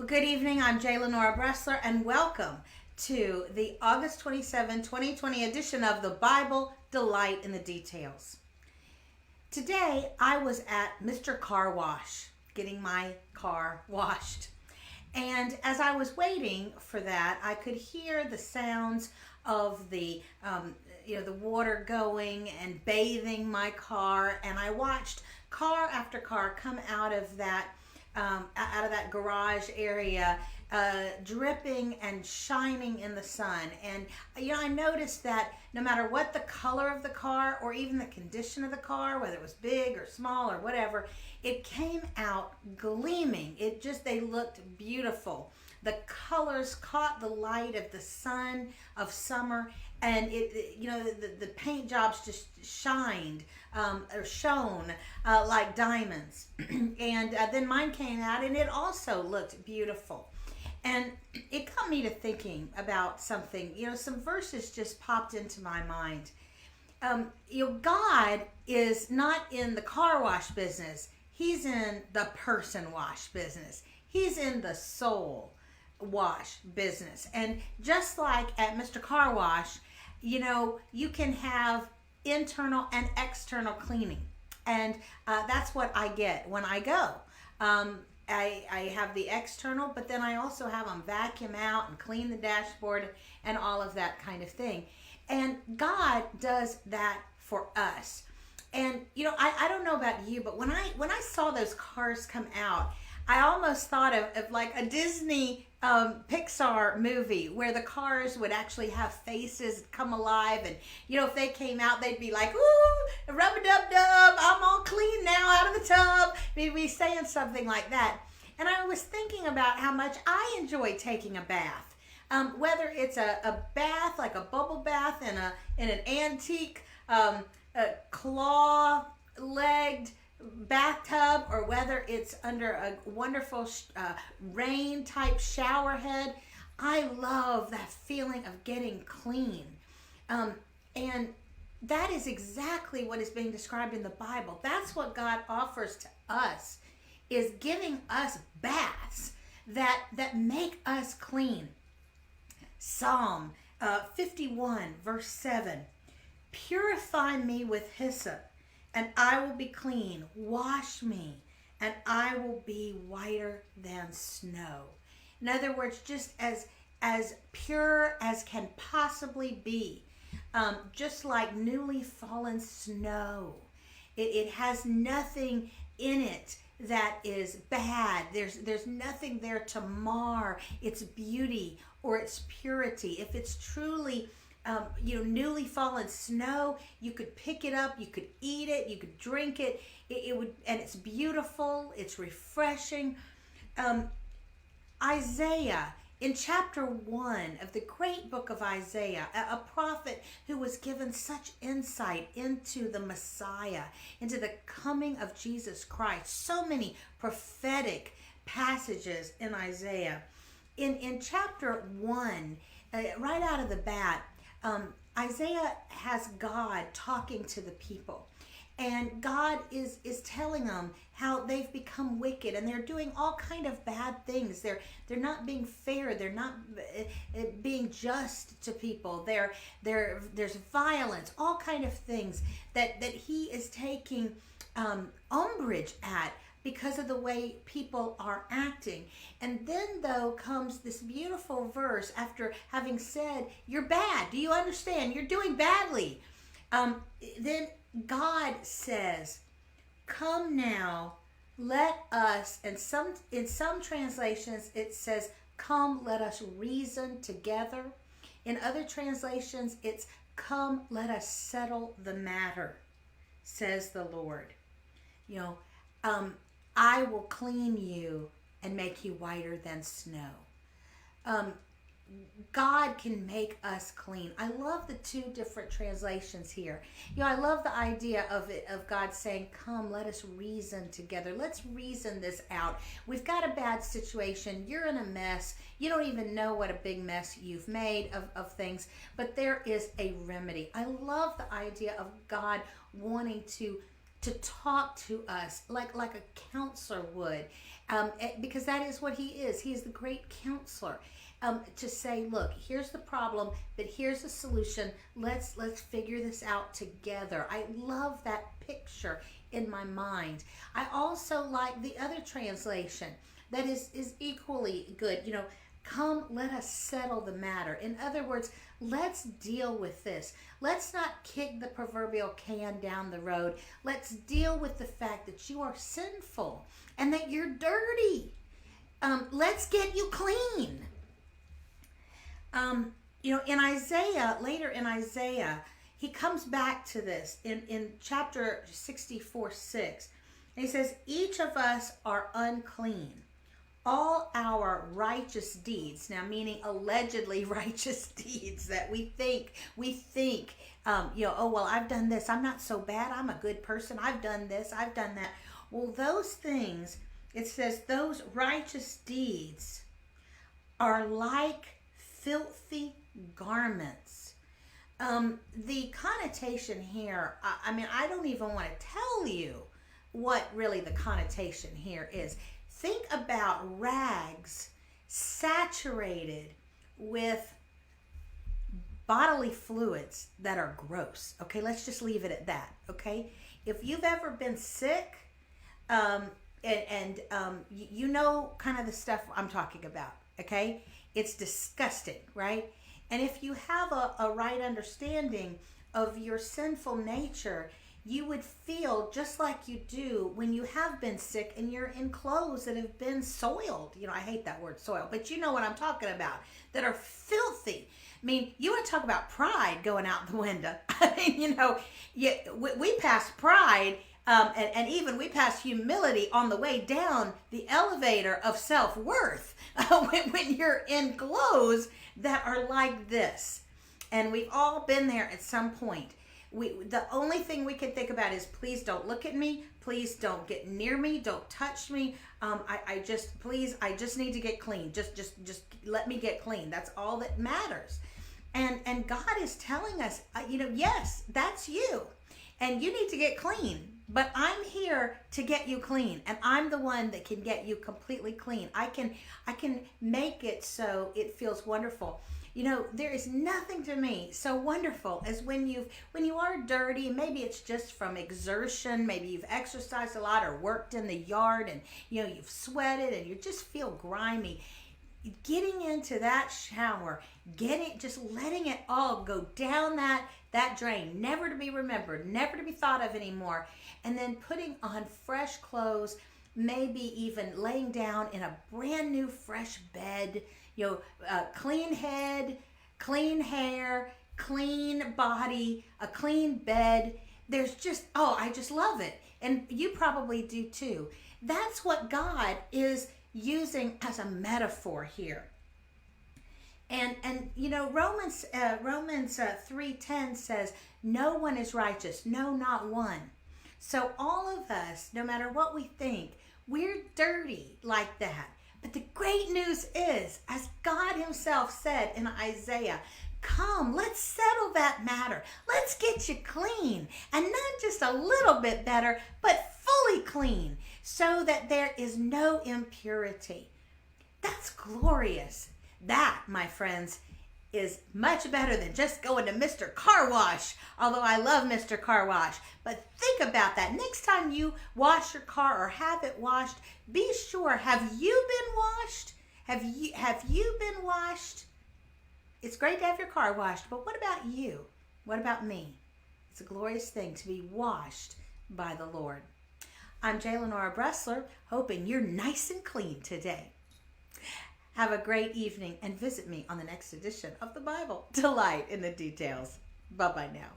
Good evening. I'm Jay Lenora Bressler, and welcome to the August 27, 2020 edition of the Bible Delight in the Details. Today, I was at Mr. Carwash getting my car washed. And as I was waiting for that, I could hear the sounds of the water going and bathing my car, and I watched car after car come out of that garage area, dripping and shining in the sun. And I noticed that no matter what the color of the car or even the condition of the car, whether it was big or small or whatever, it came out gleaming. They looked beautiful. The colors caught the light of the sun of summer, and the paint jobs just shined or shone like diamonds. And then mine came out, and it also looked beautiful. And it got me to thinking about something. Some verses just popped into my mind. God is not in the car wash business. He's in the person wash business. He's in the soul wash business. And just like at Mr. Car Wash, you can have internal and external cleaning. And that's what I get when I go. I have the external, but then I also have them vacuum out and clean the dashboard and all of that kind of thing. And God does that for us. And I don't know about you, but when I saw those cars come out, I almost thought of like a Disney Pixar movie where the cars would actually have faces come alive, and if they came out, they'd be like, "Ooh, rub-a-dub-dub, I'm all clean now out of the tub." We'd be saying something like that. And I was thinking about how much I enjoy taking a bath, whether it's a bath like a bubble bath in an antique claw-legged bathtub, or whether it's under a wonderful rain type shower head. I love that feeling of getting clean, and that is exactly what is being described in the Bible. That's what God offers to us, is giving us baths that make us clean. Psalm 51 verse 7, "Purify me with hyssop, and I will be clean. Wash me, and I will be whiter than snow." In other words, just as pure as can possibly be, just like newly fallen snow. It has nothing in it that is bad. There's nothing there to mar its beauty or its purity. If it's truly newly fallen snow, you could pick it up, you could eat it, you could drink it. It would, and it's beautiful, it's refreshing. Isaiah, in chapter 1 of the great book of Isaiah, a prophet who was given such insight into the Messiah, into the coming of Jesus Christ. So many prophetic passages in Isaiah. In chapter 1, right out of the bat, Isaiah has God talking to the people, and God is telling them how they've become wicked, and they're doing all kind of bad things. They're not being fair. They're not being just to people. There's violence, all kind of things that he is taking umbrage at, because of the way people are acting. And then, though, comes this beautiful verse after having said, "You're bad. Do you understand? You're doing badly." Then God says, "Come now, let us," and in some translations it says, "Come, let us reason together." In other translations, it's, "Come, let us settle the matter, says the Lord." I will clean you and make you whiter than snow. God can make us clean. I love the two different translations here. I love the idea of God saying, "Come, let us reason together. Let's reason this out. We've got a bad situation. You're in a mess. You don't even know what a big mess you've made of things, but there is a remedy." I love the idea of God wanting to to talk to us like a counselor would, because that is what he is. He is the great counselor. To say, look, here's the problem, but here's the solution. Let's figure this out together. I love that picture in my mind. I also like the other translation that is equally good. Come, let us settle the matter. In other words, let's deal with this. Let's not kick the proverbial can down the road. Let's deal with the fact that you are sinful and that you're dirty. Let's get you clean. Later in Isaiah, he comes back to this in chapter 64:6. And he says, each of us are unclean. All our righteous deeds, now meaning allegedly righteous deeds that we think, oh, well, I've done this. I'm not so bad. I'm a good person. I've done this. I've done that. Well, those things, it says, those righteous deeds are like filthy garments. The connotation here, I don't even want to tell you what really the connotation here is. Think about rags saturated with bodily fluids that are gross. Okay, let's just leave it at that. Okay, if you've ever been sick, you know kind of the stuff I'm talking about. Okay, it's disgusting, right? And if you have a right understanding of your sinful nature, you would feel just like you do when you have been sick and you're in clothes that have been soiled. I hate that word soil, but you know what I'm talking about, that are filthy. You want to talk about pride going out the window. We pass pride, and even we pass humility on the way down the elevator of self-worth when you're in clothes that are like this. And we've all been there at some point. The only thing we can think about is, please don't look at me. Please don't get near me. Don't touch me. I just need to get clean. Just let me get clean. That's all that matters. And God is telling us, yes, that's you. And you need to get clean. But I'm here to get you clean. And I'm the one that can get you completely clean. I can make it so it feels wonderful. There is nothing to me so wonderful as when you are dirty. Maybe it's just from exertion. Maybe you've exercised a lot or worked in the yard, and you've sweated and you just feel grimy. Getting into that shower, just letting it all go down that drain, never to be remembered, never to be thought of anymore, and then putting on fresh clothes, maybe even laying down in a brand new fresh bed. Clean head, clean hair, clean body, a clean bed. There's just, I just love it. And you probably do too. That's what God is using as a metaphor here. And Romans 3:10 says, no one is righteous, no, not one. So all of us, no matter what we think, we're dirty like that. But the great news is, as God himself said in Isaiah, come, let's settle that matter. Let's get you clean. And not just a little bit better, but fully clean, so that there is no impurity. That's glorious. That, my friends, is much better than just going to Mr. Carwash, although I love Mr. Carwash. But think about that. Next time you wash your car or have it washed, be sure, have you been washed? Have you been washed? It's great to have your car washed, but what about you? What about me? It's a glorious thing to be washed by the Lord. I'm J. Lenora Bressler, hoping you're nice and clean today. Have a great evening and visit me on the next edition of the Bible. Delight in the details. Bye-bye now.